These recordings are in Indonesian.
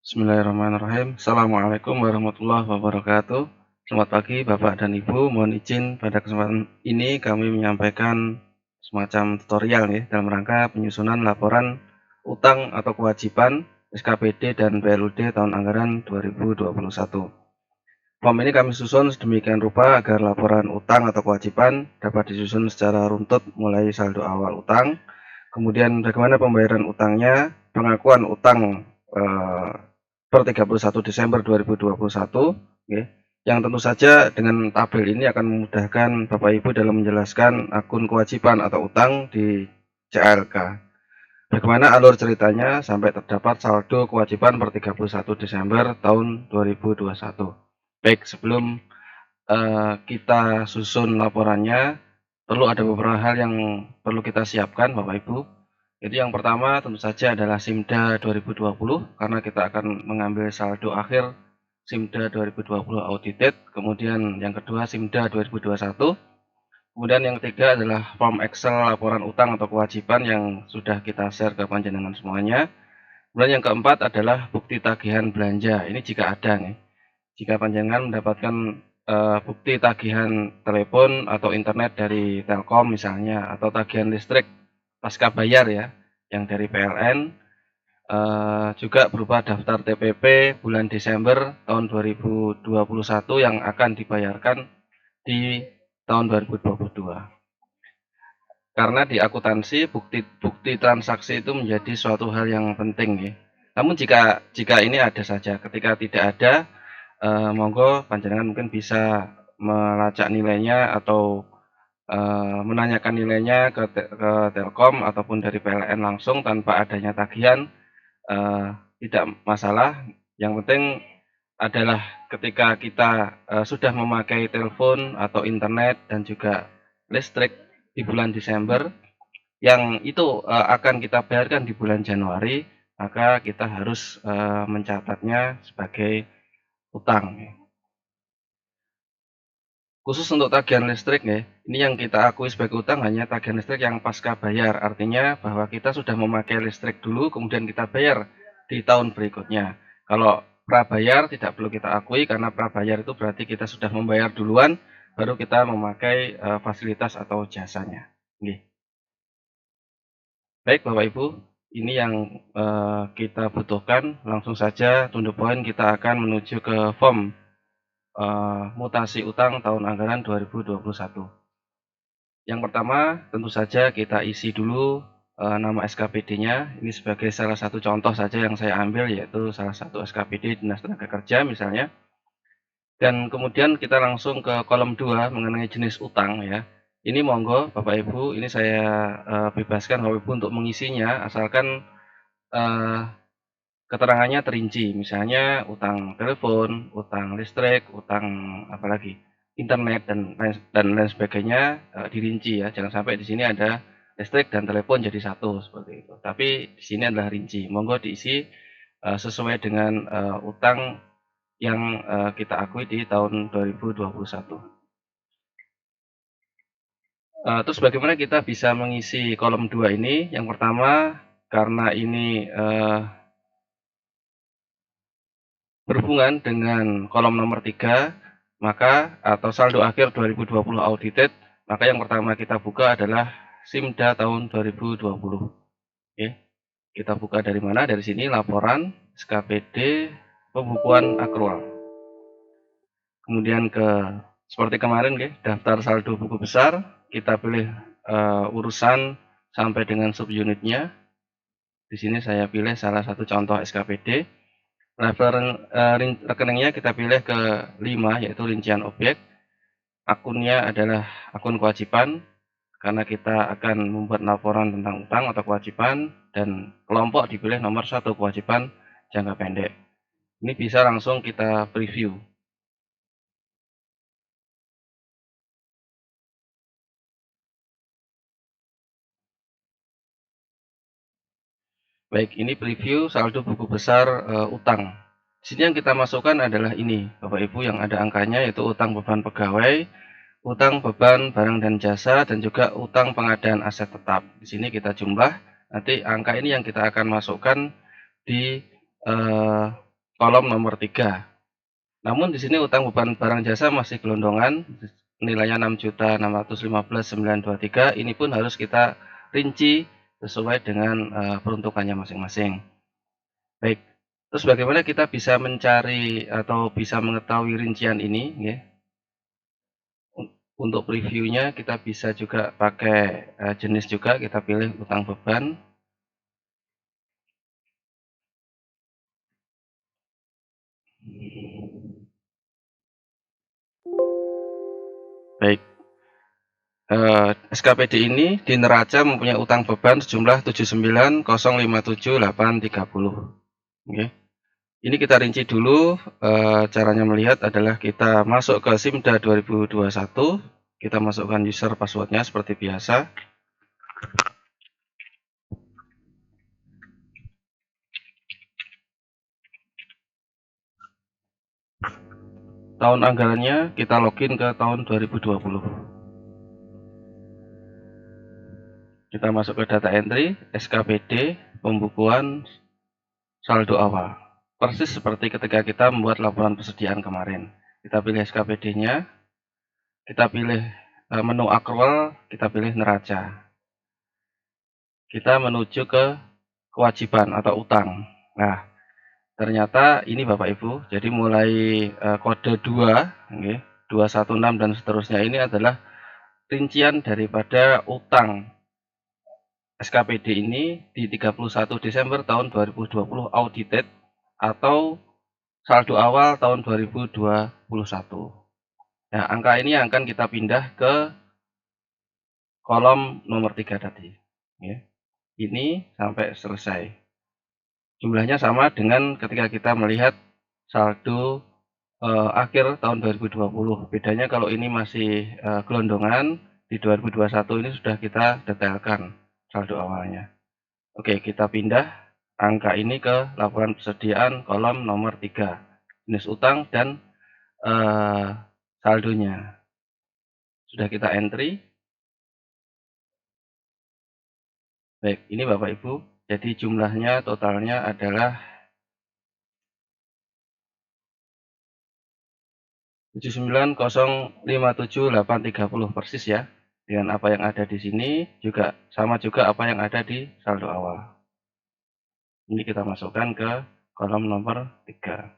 Bismillahirrahmanirrahim. Assalamualaikum warahmatullahi wabarakatuh. Selamat pagi Bapak dan Ibu. Mohon izin pada kesempatan ini kami menyampaikan semacam tutorial ya dalam rangka penyusunan laporan utang atau kewajiban SKPD dan PLUD tahun anggaran 2021. Form ini kami susun sedemikian rupa agar laporan utang atau kewajiban dapat disusun secara runtut mulai saldo awal utang, kemudian bagaimana pembayaran utangnya, pengakuan utang per 31 Desember 2021, ya, yang tentu saja dengan tabel ini akan memudahkan Bapak Ibu dalam menjelaskan akun kewajiban atau utang di CLK. Bagaimana alur ceritanya sampai terdapat saldo kewajiban per 31 Desember tahun 2021. Baik, sebelum kita susun laporannya, perlu ada beberapa hal yang perlu kita siapkan Bapak Ibu. Jadi yang pertama tentu saja adalah SIMDA 2020, karena kita akan mengambil saldo akhir SIMDA 2020 audited, kemudian yang kedua SIMDA 2021, kemudian yang ketiga adalah form Excel laporan utang atau kewajiban yang sudah kita share ke panjenengan semuanya. Kemudian yang keempat adalah bukti tagihan belanja, ini jika ada nih. Jika panjenengan mendapatkan bukti tagihan telepon atau internet dari Telkom misalnya, atau tagihan listrik pasca bayar ya, yang dari PLN, juga berupa daftar TPP bulan Desember tahun 2021 yang akan dibayarkan di tahun 2022. Karena di akuntansi bukti transaksi itu menjadi suatu hal yang penting ya. Namun jika ini ada saja, ketika tidak ada, monggo panjenengan mungkin bisa melacak nilainya atau menanyakan nilainya ke Telkom ataupun dari PLN langsung tanpa adanya tagihan, tidak masalah. Yang penting adalah ketika kita sudah memakai telepon atau internet dan juga listrik di bulan Desember, yang itu akan kita bayarkan di bulan Januari, maka kita harus mencatatnya sebagai utang. Khusus untuk tagihan listrik ya, ini yang kita akui sebagai utang hanya tagihan listrik yang pasca bayar. Artinya bahwa kita sudah memakai listrik dulu, kemudian kita bayar di tahun berikutnya. Kalau prabayar tidak perlu kita akui, karena prabayar itu berarti kita sudah membayar duluan, baru kita memakai fasilitas atau jasanya. Oke. Baik Bapak Ibu, ini yang kita butuhkan. Langsung saja to the point, kita akan menuju ke form mutasi utang tahun anggaran 2021. Yang pertama, tentu saja kita isi dulu nama SKPD-nya. Ini sebagai salah satu contoh saja yang saya ambil, yaitu salah satu SKPD Dinas Tenaga Kerja misalnya. Dan kemudian kita langsung ke kolom 2 mengenai jenis utang ya. Ini monggo Bapak Ibu, ini saya bebaskan Bapak Ibu untuk mengisinya, asalkan keterangannya terinci. Misalnya utang telepon, utang listrik, utang apalagi internet dan lain sebagainya dirinci ya. Jangan sampai di sini ada listrik dan telepon jadi satu seperti itu. Tapi di sini adalah rinci. Monggo diisi sesuai dengan utang yang kita akui di tahun 2021. Terus bagaimana kita bisa mengisi kolom 2 ini? Yang pertama, karena ini berhubungan dengan kolom nomor 3, maka atau saldo akhir 2020 audited, maka yang pertama kita buka adalah SIMDA tahun 2020. Oke. Kita buka dari mana? Dari sini laporan SKPD pembukuan akrual. Kemudian seperti kemarin ya, daftar saldo buku besar, kita pilih urusan sampai dengan subunitnya. Di sini saya pilih salah satu contoh SKPD. Level rekeningnya kita pilih ke 5, yaitu rincian objek. Akunnya adalah akun kewajiban, karena kita akan membuat laporan tentang utang atau kewajiban, dan kelompok dipilih nomor 1, kewajiban jangka pendek. Ini bisa langsung kita preview. Baik, ini preview saldo buku besar utang. Di sini yang kita masukkan adalah ini, Bapak Ibu, yang ada angkanya, yaitu utang beban pegawai, utang beban barang dan jasa, dan juga utang pengadaan aset tetap. Di sini kita jumlah, nanti angka ini yang kita akan masukkan di kolom nomor 3. Namun di sini utang beban barang jasa masih gelondongan, nilainya 6.615.923. Ini pun harus kita rinci sesuai dengan peruntukannya masing-masing. Baik, terus bagaimana kita bisa mencari atau bisa mengetahui rincian ini, ya? Untuk previewnya kita bisa juga pakai jenis juga, kita pilih utang beban. Baik, SKPD ini di neraca mempunyai utang beban sejumlah 79.057.830. Oke. Ini kita rinci dulu, caranya melihat adalah kita masuk ke SIMDA 2021, kita masukkan user passwordnya seperti biasa. Tahun anggarannya kita login ke tahun 2020. Kita masuk ke data entry, SKPD, pembukuan, saldo awal. Persis seperti ketika kita membuat laporan persediaan kemarin. Kita pilih SKPD-nya, kita pilih menu accrual, kita pilih neraca. Kita menuju ke kewajiban atau utang. Nah, ternyata ini Bapak Ibu, jadi mulai kode 2, okay, 216 dan seterusnya ini adalah rincian daripada utang SKPD ini di 31 Desember tahun 2020 audited atau saldo awal tahun 2021. Nah, angka ini yang akan kita pindah ke kolom nomor 3 tadi. Ya. Ini sampai selesai. Jumlahnya sama dengan ketika kita melihat saldo akhir tahun 2020. Bedanya kalau ini masih gelondongan, di 2021 ini sudah kita detailkan saldo awalnya. Oke, kita pindah angka ini ke laporan persediaan kolom nomor 3, jenis utang dan saldonya. Sudah kita entry. Baik, ini Bapak Ibu, jadi jumlahnya totalnya adalah 79.057.830 persis ya. Dengan apa yang ada di sini juga sama juga apa yang ada di saldo awal. Ini kita masukkan ke kolom nomor 3.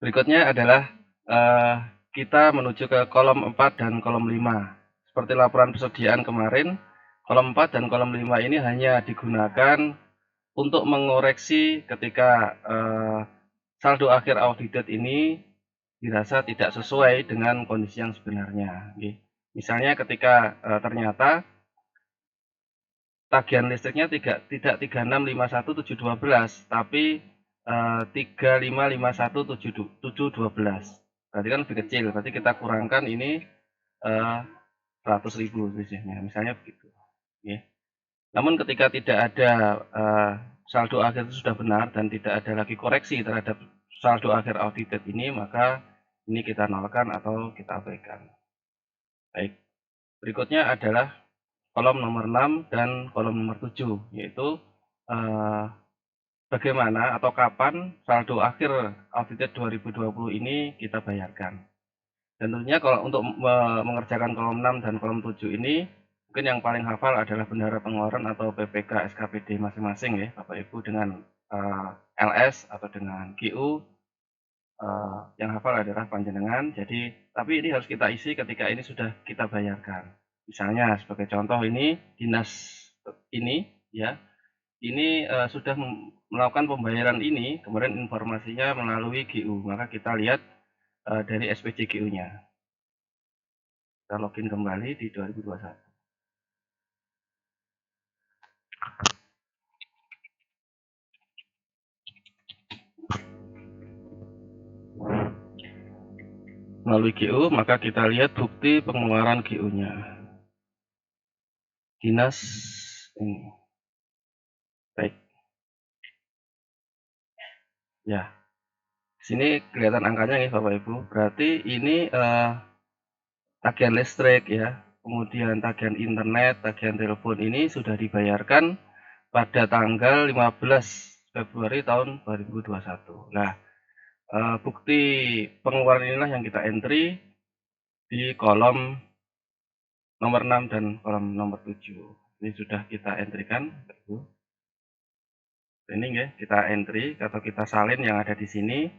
Berikutnya adalah kita menuju ke kolom 4 dan kolom 5. Seperti laporan persediaan kemarin, kolom 4 dan kolom 5 ini hanya digunakan untuk mengoreksi ketika saldo akhir audited ini dirasa tidak sesuai dengan kondisi yang sebenarnya. Misalnya ketika ternyata tagihan listriknya tidak 3651.712, tapi 3551.712. Berarti kan lebih kecil. Berarti kita kurangkan ini 100.000 misalnya begitu. Namun ketika tidak ada saldo akhir itu sudah benar dan tidak ada lagi koreksi terhadap saldo akhir audited ini, maka ini kita nolkan atau kita abaikan. Baik, berikutnya adalah kolom nomor 6 dan kolom nomor 7, yaitu bagaimana atau kapan saldo akhir audited 2020 ini kita bayarkan. Dan tentunya kalau untuk mengerjakan kolom 6 dan kolom 7 ini, mungkin yang paling hafal adalah bendahara pengeluaran atau PPK SKPD masing-masing ya Bapak Ibu, dengan LS atau dengan GU. Yang hafal adalah panjenengan. Jadi, tapi ini harus kita isi ketika ini sudah kita bayarkan. Misalnya sebagai contoh ini dinas ini ya, ini sudah melakukan pembayaran ini, kemudian informasinya melalui GU, maka kita lihat dari SPJ GU-nya. Kita login kembali di 2021. Melalui GU, maka kita lihat bukti pengeluaran GU-nya. Dinas ini. Baik. Ya. Di sini kelihatan angkanya nih Bapak Ibu. Berarti ini tagihan listrik ya, kemudian tagihan internet, tagihan telepon ini sudah dibayarkan pada tanggal 15 Februari tahun 2021. Nah, bukti pengeluaran inilah yang kita entry di kolom nomor 6 dan kolom nomor 7. Ini sudah kita entrykan, Ibu. Ini ya, kita entry atau kita salin yang ada di sini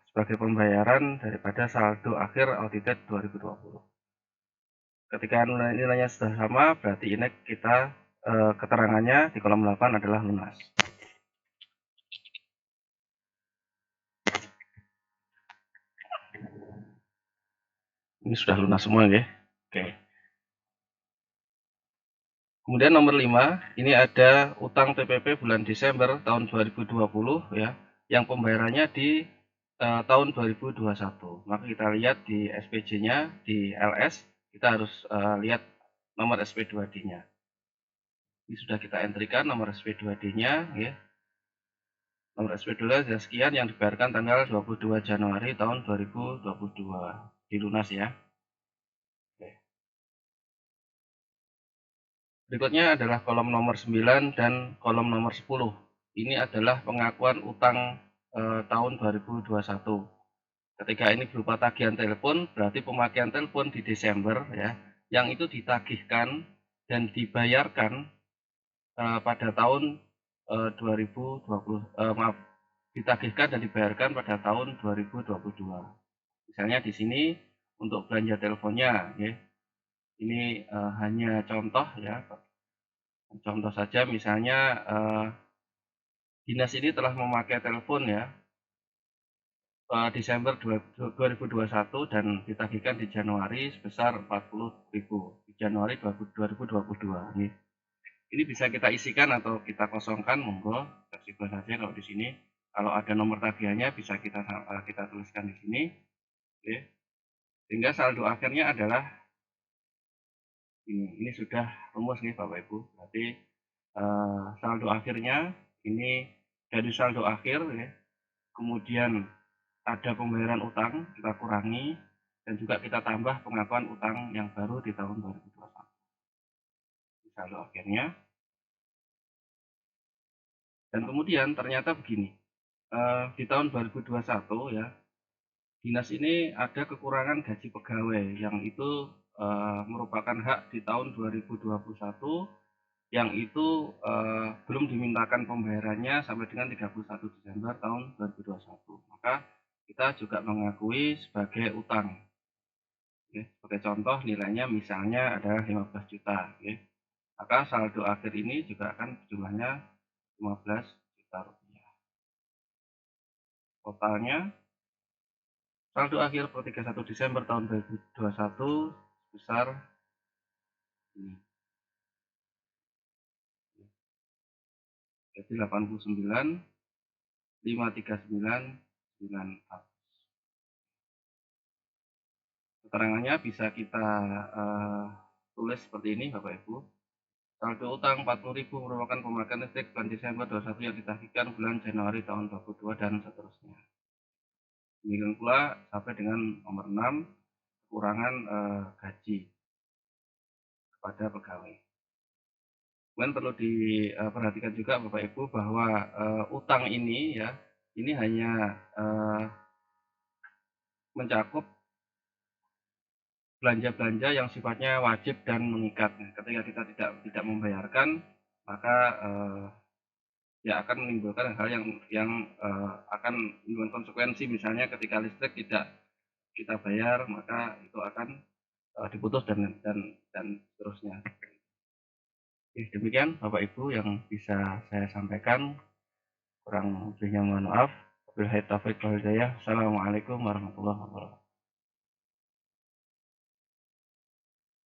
sebagai pembayaran daripada saldo akhir audited 2020. Ketika nilainya sudah sama, berarti ini kita keterangannya di kolom 8 adalah lunas. Ini sudah lunas semua ya. Oke. Kemudian nomor 5, ini ada utang TPP bulan Desember tahun 2020 ya, yang pembayarannya di tahun 2021. Maka kita lihat di SPJ-nya di LS, kita harus lihat nomor SP2D-nya. Ini sudah kita entrykan nomor SP2D-nya ya. Nomor SP2 adalah sekian yang dibayarkan tanggal 22 Januari tahun 2022. Dilunas ya. Oke. Berikutnya adalah kolom nomor 9 dan kolom nomor 10. Ini adalah pengakuan utang tahun 2021. Ketika ini berupa tagihan telepon, berarti pemakaian telepon di Desember ya, yang itu ditagihkan dan dibayarkan pada tahun 2020, ditagihkan dan dibayarkan pada tahun 2022. Misalnya di sini untuk belanja teleponnya, ya, ini hanya contoh ya, contoh saja misalnya dinas ini telah memakai telepon ya Desember 2021 dan ditagihkan di Januari sebesar 40.000 di Januari 2022. Ini bisa kita isikan atau kita kosongkan, monggo fleksibel saja kalau di sini. Kalau ada nomor tagihannya bisa kita tuliskan di sini, oke. Sehingga saldo akhirnya adalah ini. Ini sudah rumus nih Bapak Ibu. Berarti saldo akhirnya ini dari saldo akhir ya. Kemudian ada pembayaran utang, kita kurangi, dan juga kita tambah pengakuan utang yang baru di tahun 2021. Saldo akhirnya. Dan kemudian ternyata begini, di tahun 2021 ya, dinas ini ada kekurangan gaji pegawai yang itu merupakan hak di tahun 2021 yang itu belum dimintakan pembayarannya sampai dengan 31 Desember tahun 2021. Maka kita juga mengakui sebagai utang. Ya, sebagai contoh nilainya misalnya adalah 15 juta. Ya. Maka saldo akhir ini juga akan jumlahnya 15 juta rupiah. Totalnya saldo akhir per 31 Desember tahun 2021 sebesar ini. Jadi 89.539.900. Keterangannya bisa kita tulis seperti ini Bapak Ibu. Saldo utang 40.000 merupakan pemakaian listrik bulan Desember 21 yang ditagihkan bulan Januari tahun 22 dan seterusnya. Demikian pula sampai dengan nomor 6, kekurangan gaji kepada pegawai. Kemudian perlu diperhatikan juga Bapak Ibu bahwa utang ini ya, ini hanya mencakup belanja-belanja yang sifatnya wajib dan mengikat. Nah, ketika kita tidak membayarkan, maka ya akan menimbulkan hal yang akan menimbulkan konsekuensi, misalnya ketika listrik tidak kita bayar, maka itu akan diputus dan seterusnya. Oke, demikian Bapak Ibu yang bisa saya sampaikan. Kurang lebihnya mohon maaf. Wabillahi taufiq wal hidayah. Assalamualaikum warahmatullahi wabarakatuh.